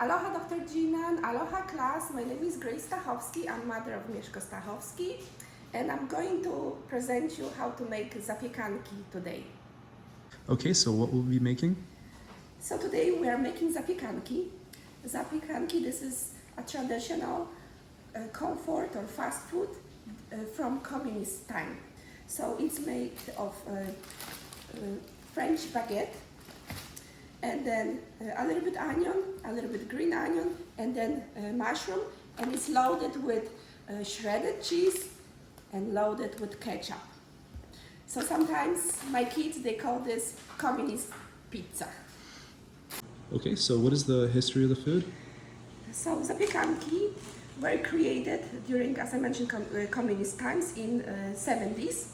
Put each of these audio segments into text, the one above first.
Aloha Dr. Jinan, aloha class. My name is Grace Stachowski. I'm mother of Mieszko Stachowski, and I'm going to present you how to make zapiekanki today. Okay, so what will we be making? So today we are making zapiekanki. Zapiekanki, this is a traditional comfort or fast food from communist time. So it's made of French baguette, and then a little bit onion, a little bit green onion, and then mushroom, and it's loaded with shredded cheese and loaded with ketchup. So sometimes my kids, they call this communist pizza. Okay, so what is the history of the food? So zapiekanki were created during, as I mentioned, communist times in 70s.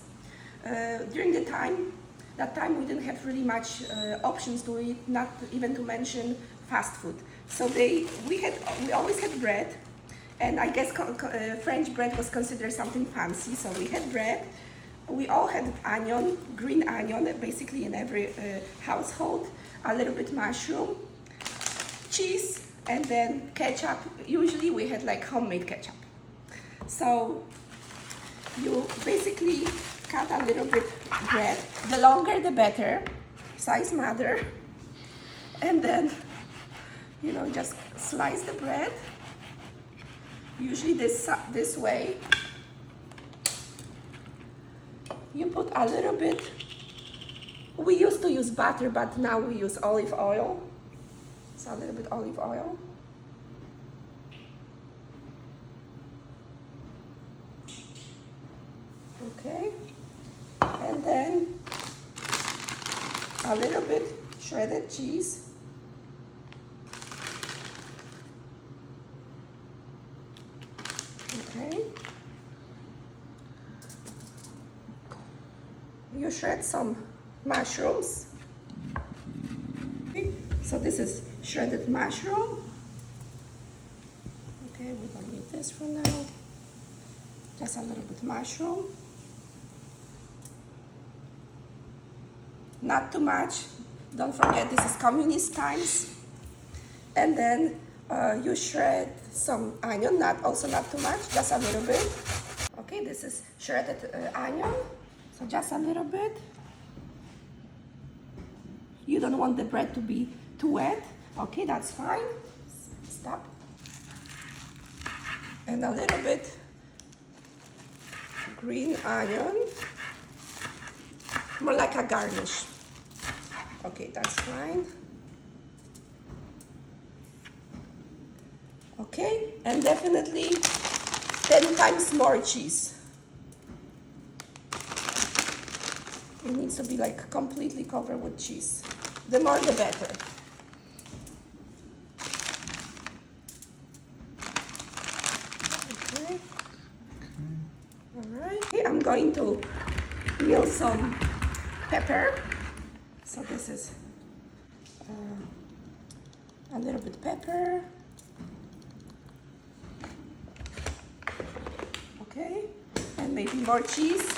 During that time we didn't have really much options to eat, not even to mention fast food. So we always had bread, and I guess French bread was considered something fancy. So we had bread. We all had onion, green onion, basically in every household. A little bit mushroom, cheese, and then ketchup. Usually we had like homemade ketchup. So you basically cut a little bit bread. The longer the better, size matter. And then, just slice the bread. Usually this way. You put a little bit. We used to use butter, but now we use olive oil. So a little bit olive oil. Okay. And then a little bit shredded cheese. Okay. You shred some mushrooms. Okay. So this is shredded mushroom. Okay, we don't need this for now. Just a little bit mushroom. Not too much. Don't forget, this is communist times. And then you shred some onion, also not too much, just a little bit. Okay, this is shredded onion, so just a little bit. You don't want the bread to be too wet. Okay, that's fine. Stop. And a little bit green onion, more like a garnish. Okay, that's fine. Okay, and definitely 10 times more cheese. It needs to be like completely covered with cheese. The more the better. Okay. All right. Okay, I'm going to peel some pepper. So this is a little bit pepper. Okay, and maybe more cheese.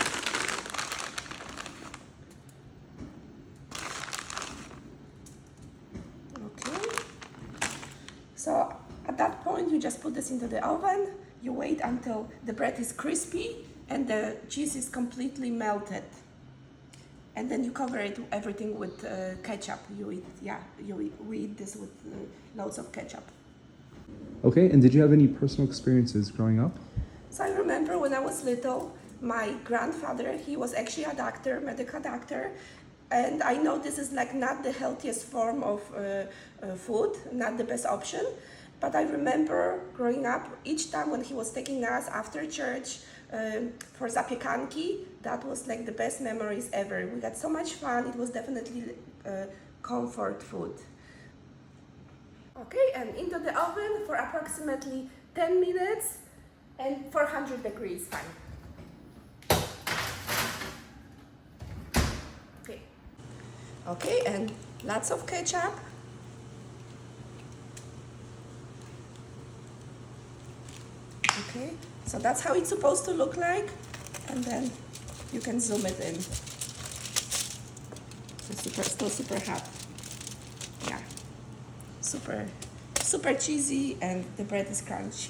Okay. So at that point, you just put this into the oven. You wait until the bread is crispy and the cheese is completely melted. And then you cover everything with ketchup. We eat this with loads of ketchup. Okay, and did you have any personal experiences growing up? So I remember when I was little, my grandfather, he was actually a doctor, medical doctor, and I know this is like not the healthiest form of food, not the best option, but I remember growing up, each time when he was taking us after church for zapiekanki, that was like the best memories ever. We had so much fun. It was definitely comfort food. Okay, and into the oven for approximately 10 minutes and 400 degrees, fine. Okay. Okay, and lots of ketchup. Okay, so that's how it's supposed to look like, and then you can zoom it in. It's still super hot. Yeah, super super cheesy and the bread is crunchy.